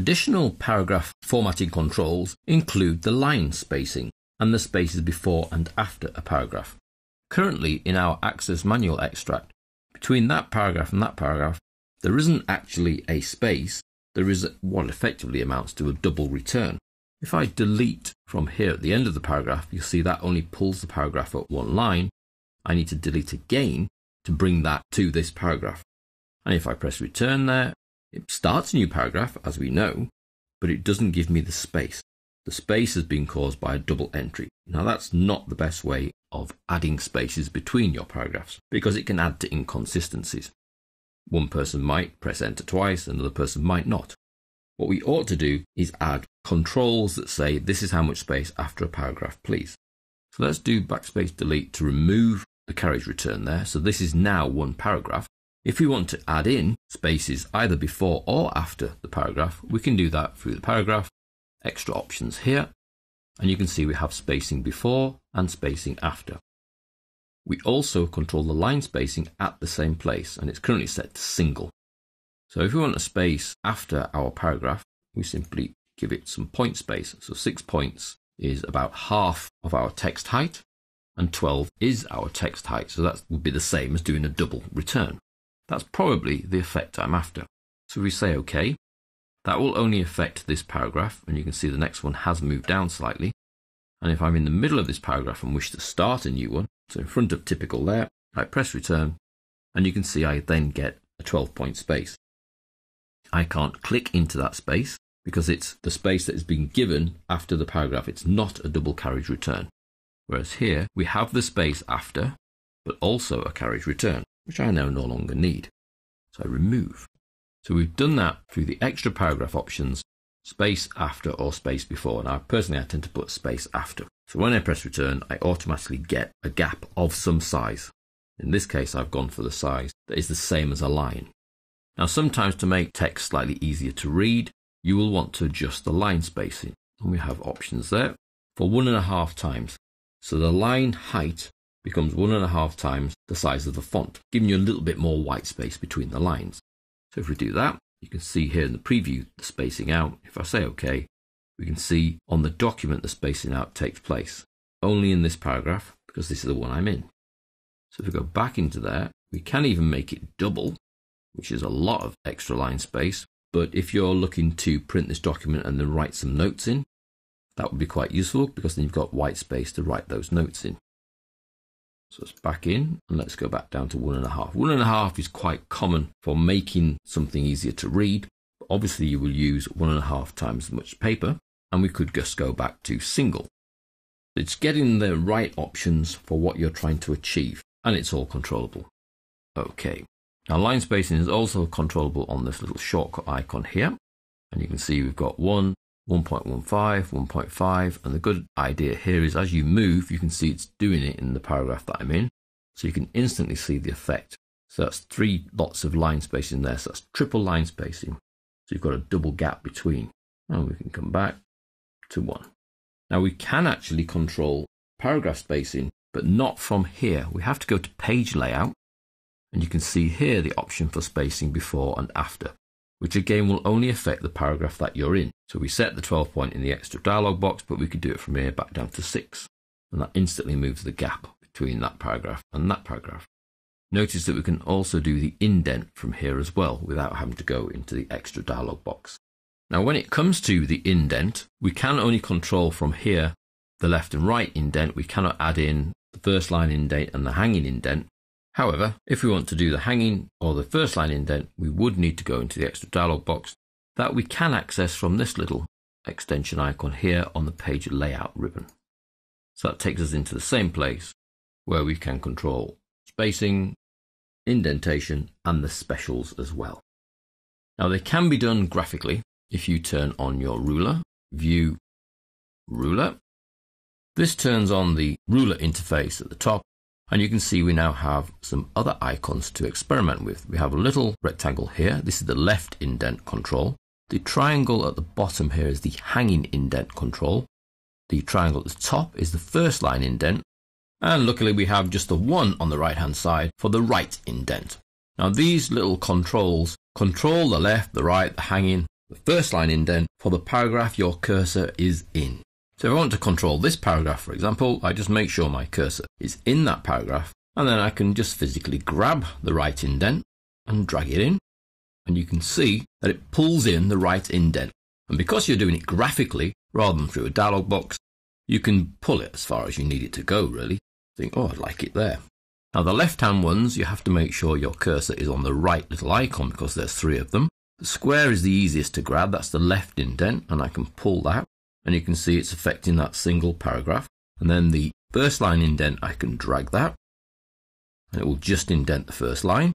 Additional paragraph formatting controls include the line spacing and the spaces before and after a paragraph. Currently, in our Access manual extract, between that paragraph and that paragraph, there isn't actually a space. There is what effectively amounts to a double return. If I delete from here at the end of the paragraph, you'll see that only pulls the paragraph up one line. I need to delete again to bring that to this paragraph. And if I press return there, it starts a new paragraph, as we know, but it doesn't give me the space. The space has been caused by a double entry. Now that's not the best way of adding spaces between your paragraphs, because it can add to inconsistencies. One person might press enter twice, another person might not. What we ought to do is add controls that say this is how much space after a paragraph, please. So let's do backspace delete to remove the carriage return there. So this is now one paragraph. If we want to add in spaces either before or after the paragraph, we can do that through the paragraph, extra options here, and you can see we have spacing before and spacing after. We also control the line spacing at the same place, and it's currently set to single. So if we want a space after our paragraph, we simply give it some point space. So 6 points is about half of our text height, and 12 is our text height. So that would be the same as doing a double return. That's probably the effect I'm after. So we say OK. That will only affect this paragraph, and you can see the next one has moved down slightly. And if I'm in the middle of this paragraph and wish to start a new one, so in front of typical there, I press return, and you can see I then get a 12-point space. I can't click into that space because it's the space that has been given after the paragraph. It's not a double carriage return. Whereas here, we have the space after, but also a carriage return, which I now no longer need. So I remove. So we've done that through the extra paragraph options, space after or space before. Now, personally, I tend to put space after. So when I press return, I automatically get a gap of some size. In this case, I've gone for the size that is the same as a line. Now, sometimes to make text slightly easier to read, you will want to adjust the line spacing. And we have options there for 1.5 times. So the line height becomes 1.5 times the size of the font, giving you a little bit more white space between the lines. So if we do that, you can see here in the preview the spacing out. If I say OK, we can see on the document the spacing out takes place. Only in this paragraph, because this is the one I'm in. So if we go back into there, we can even make it double, which is a lot of extra line space. But if you're looking to print this document and then write some notes in, that would be quite useful, because then you've got white space to write those notes in. So it's back in, and let's go back down to 1.5. 1.5 is quite common for making something easier to read. But obviously, you will use 1.5 times as much paper, and we could just go back to single. It's getting the right options for what you're trying to achieve, and it's all controllable. Okay. Now, line spacing is also controllable on this little shortcut icon here, and you can see we've got 1, 1.15, 1.5, and the good idea here is as you move, you can see it's doing it in the paragraph that I'm in, so you can instantly see the effect. So that's 3 lots of line spacing there, so that's triple line spacing. So you've got a double gap between, and we can come back to 1. Now we can actually control paragraph spacing, but not from here. We have to go to page layout, and you can see here the option for spacing before and after, which again will only affect the paragraph that you're in. So we set the 12 point in the extra dialog box, but we could do it from here back down to 6. And that instantly moves the gap between that paragraph and that paragraph. Notice that we can also do the indent from here as well without having to go into the extra dialog box. Now when it comes to the indent, we can only control from here the left and right indent. We cannot add in the first line indent and the hanging indent. However, if we want to do the hanging or the first line indent, we would need to go into the extra dialog box that we can access from this little extension icon here on the page layout ribbon. So that takes us into the same place where we can control spacing, indentation, and the specials as well. Now they can be done graphically if you turn on your ruler, view, ruler. This turns on the ruler interface at the top. And you can see we now have some other icons to experiment with. We have a little rectangle here. This is the left indent control. The triangle at the bottom here is the hanging indent control. The triangle at the top is the first line indent. And luckily we have just the one on the right hand side for the right indent. Now these little controls control the left, the right, the hanging, the first line indent for the paragraph your cursor is in. So if I want to control this paragraph, for example, I just make sure my cursor is in that paragraph, and then I can just physically grab the right indent and drag it in, and you can see that it pulls in the right indent. And because you're doing it graphically rather than through a dialog box, you can pull it as far as you need it to go, really. Think, oh, I'd like it there. Now the left-hand ones, you have to make sure your cursor is on the right little icon because there's 3 of them. The square is the easiest to grab, that's the left indent, and I can pull that, and you can see it's affecting that single paragraph. And then the first line indent, I can drag that, and it will just indent the first line.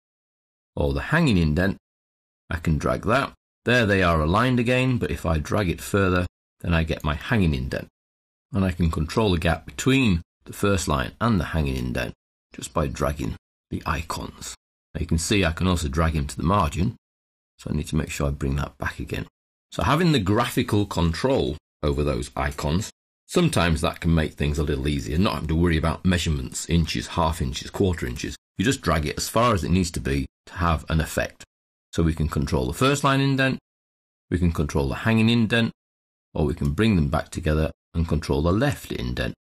Or the hanging indent, I can drag that. There they are aligned again, but if I drag it further, then I get my hanging indent. And I can control the gap between the first line and the hanging indent just by dragging the icons. Now you can see I can also drag him to the margin, so I need to make sure I bring that back again. So having the graphical control over those icons, sometimes that can make things a little easier, not having to worry about measurements, inches, half inches, quarter inches. You just drag it as far as it needs to be to have an effect. So we can control the first line indent, we can control the hanging indent, or we can bring them back together and control the left indent.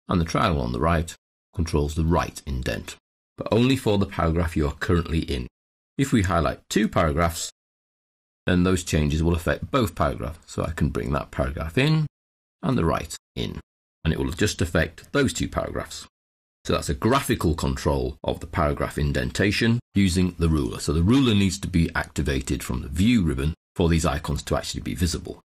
And the triangle on the right controls the right indent, but only for the paragraph you are currently in. If we highlight 2 paragraphs, then those changes will affect both paragraphs. So I can bring that paragraph in and the right in, and it will just affect those 2 paragraphs. So that's a graphical control of the paragraph indentation using the ruler. So the ruler needs to be activated from the view ribbon for these icons to actually be visible.